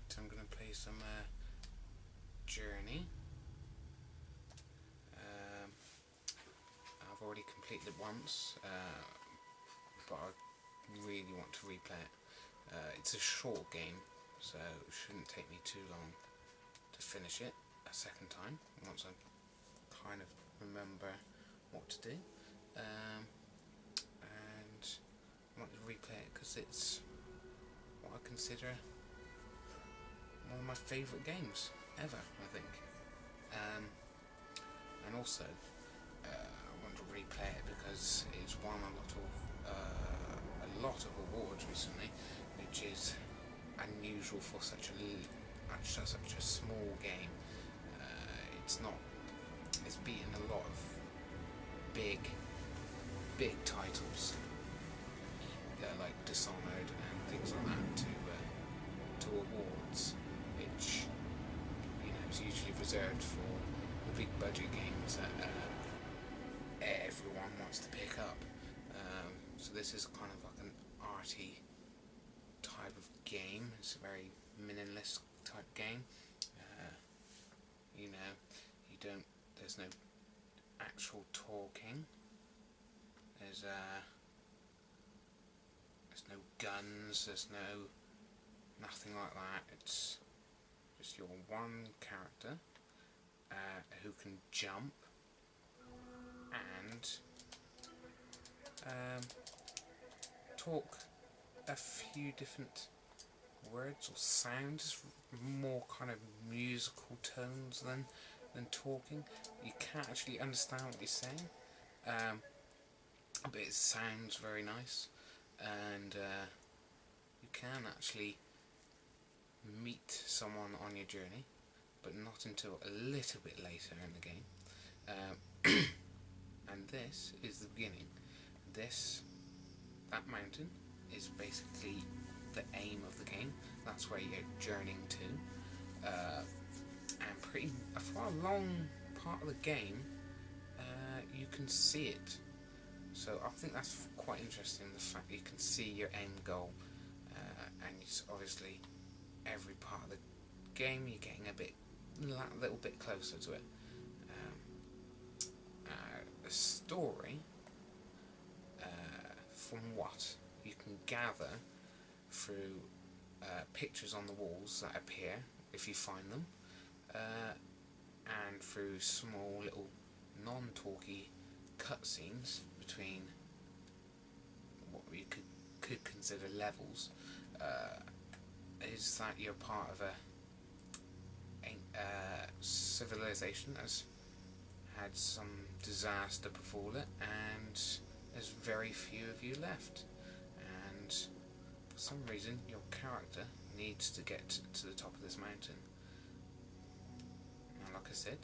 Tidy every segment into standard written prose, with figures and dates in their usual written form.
Right, I'm going to play some Journey. I've already completed it once, but I really want to replay it. It's a short game, so it shouldn't take me too long to finish it a second time, once I kind of remember what to do. And I want to replay it because it's what I consider one of my favourite games ever, I think. And also, I want to replay it because it's won a lot of awards recently, which is unusual for such a small game. It's beaten a lot of big titles, like Dishonored and things like that, to awards, which is usually reserved for the big budget games that everyone wants to pick up. So this is kind of like an arty type of game. It's a very minimalist type game. There's no actual talking. There's no guns. There's nothing like that. It's just your one character who can jump and talk a few different words or sounds, more kind of musical tones than talking. You can't actually understand what he's saying, but it sounds very nice, and you can actually meet someone on your journey, but not until a little bit later in the game. And this is the beginning. That mountain is basically the aim of the game. That's where you're journeying to. And for a long part of the game, you can see it. So I think that's quite interesting, the fact that you can see your end goal. And it's obviously every part of the game you're getting a little bit closer to it. The story, from what you can gather through pictures on the walls that appear if you find them, and through small little non-talky cutscenes between what you could consider levels, is that you're part of a civilization that's had some disaster befall it, and there's very few of you left, and for some reason your character needs to get to the top of this mountain. Now, like I said,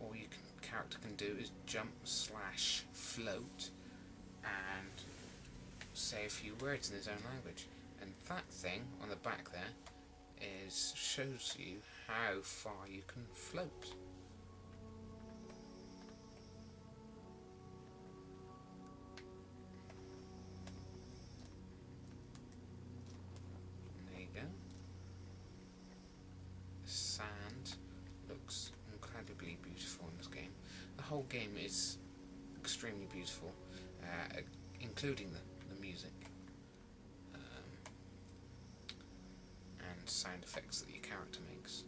all your character can do is jump / float and say a few words in his own language, and that thing on the back there shows you how far you can float. There you go. The sand looks incredibly beautiful in this game. The whole game is extremely beautiful, including the music and sound effects that your character makes.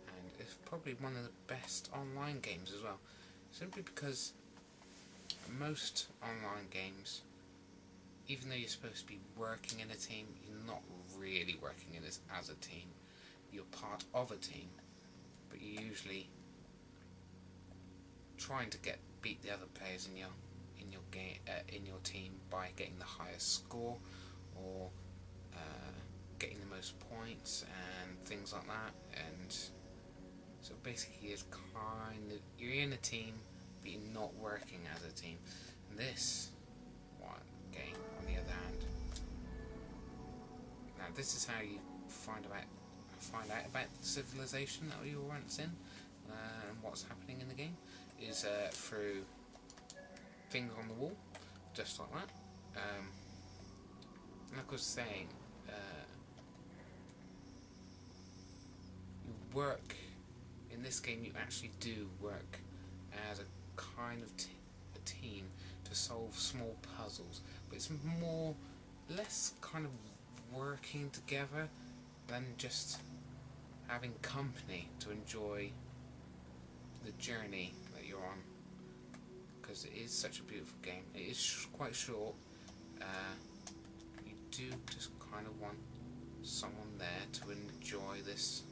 And it's probably one of the best online games as well, simply because most online games, even though you're supposed to be working in a team, you're not really working in as a team. You're part of a team, but you're usually trying to beat the other players in your game, in your team, by getting the highest score, or getting the most points and things like that. And so basically, it's kind of, you're in a team, but you're not working as a team. And this game, on the other hand, now this is how you find out about the civilization that you were once in, and what's happening in the game, is through things on the wall, just like that. Like I was saying, you work in this game. You actually do work as a kind of a team to solve small puzzles, but it's less kind of working together than just having company to enjoy the journey that you're on, because it is such a beautiful game. It is quite short. You do just kind of want someone there to enjoy this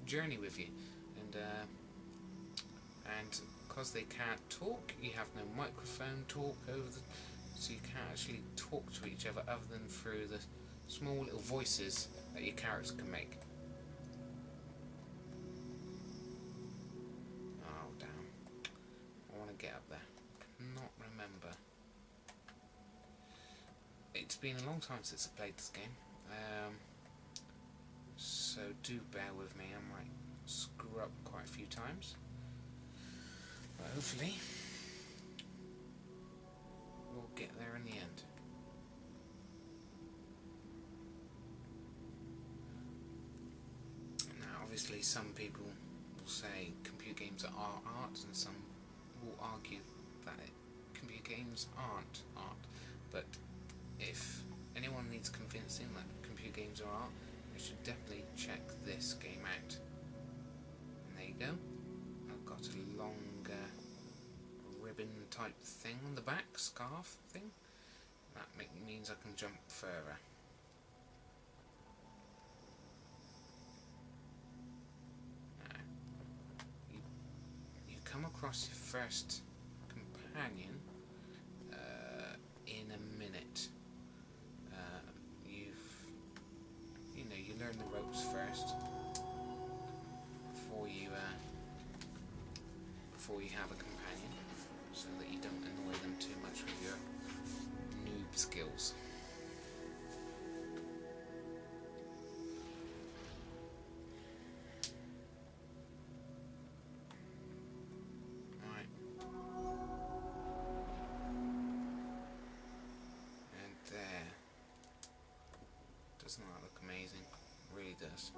journey with you, and because they can't talk, you have no microphone talk so you can't actually talk to each other than through the small little voices that your characters can make. Oh damn! I want to get up there. Cannot remember. It's been a long time since I played this game, so do bear with me. I might screw up quite a few times, but hopefully we'll get there in the end. Now obviously some people will say computer games are art, and some will argue that computer games aren't art, but if anyone needs convincing that computer games are art, they should definitely check this game out. And there you go. I've got a long ribbon type thing on the back, scarf thing. That means I can jump further. Now, you come across your first companion in a minute. You learn the ropes first before you have a companion, so that you don't annoy them too much with your noob skills. Right. And there. Doesn't that look amazing? It really does.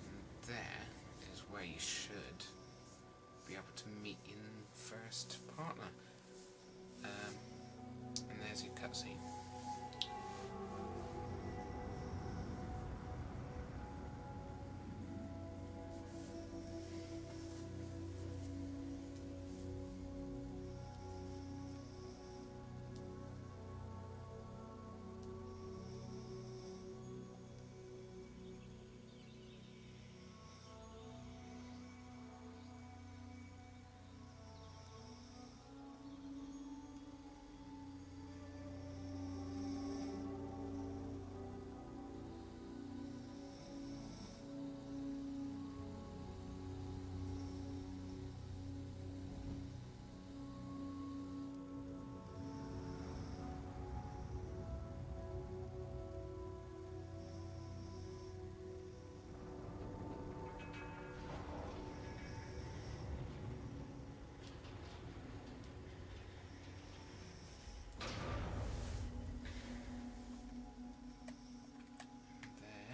And there is where you should be able to meet your first partner. And there's your cutscene.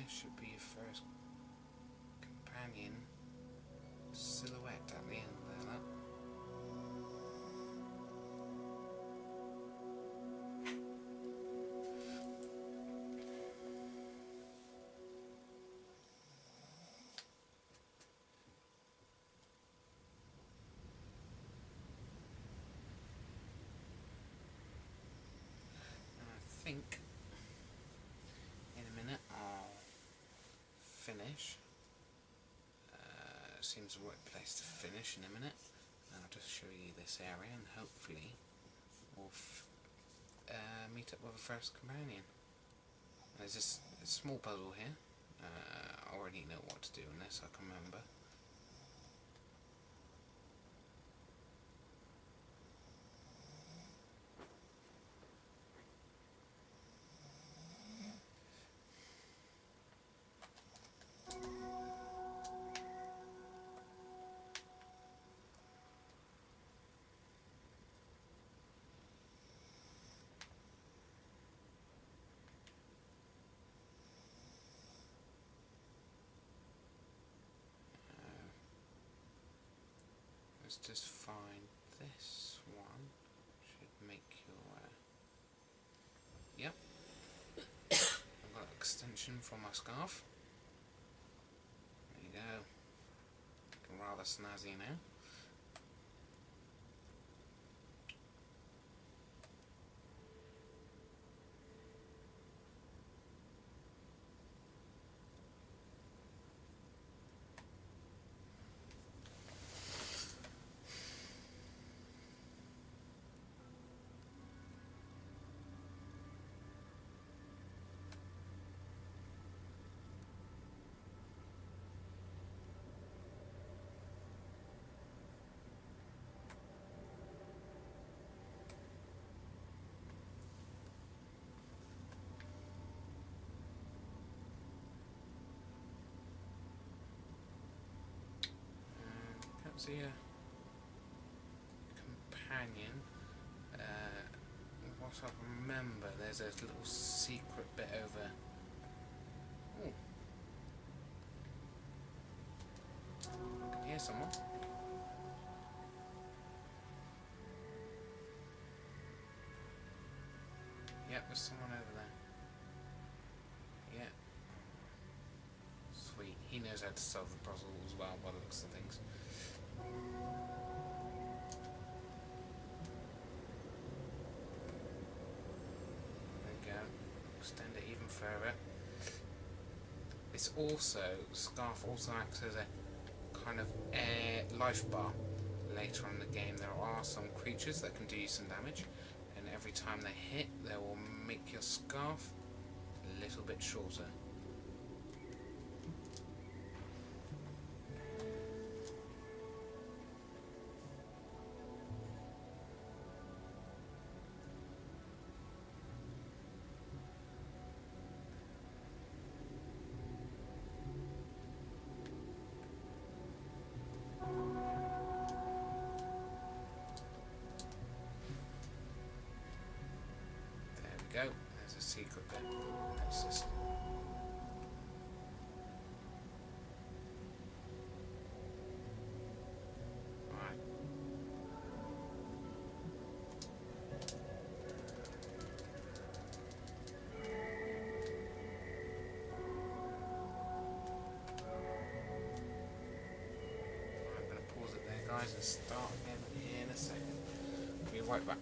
Should be your first companion silhouette at the end there, look. And I think in a minute I'll finish. Seems the right place to finish in a minute. I'll just show you this area, and hopefully we'll meet up with a first companion. There's this small puzzle here. I already know what to do in this, I can remember. let's just find this one. Should make your... Yep. I've got an extension for my scarf. There you go. Looking rather snazzy now. See a companion. What I remember, there's a little secret bit over. Oh, I can hear someone. Yep, there's someone over there. Yeah. Sweet. He knows how to solve the puzzle as well by the looks of things. There we go. Extend it even further. This also, the scarf also acts as a kind of air life bar. Later on in the game there are some creatures that can do you some damage, and every time they hit they will make your scarf a little bit shorter. Go. There's a secret bit. What's this? Alright. I'm going to pause it there, guys, and start again in a second. I'll be right back.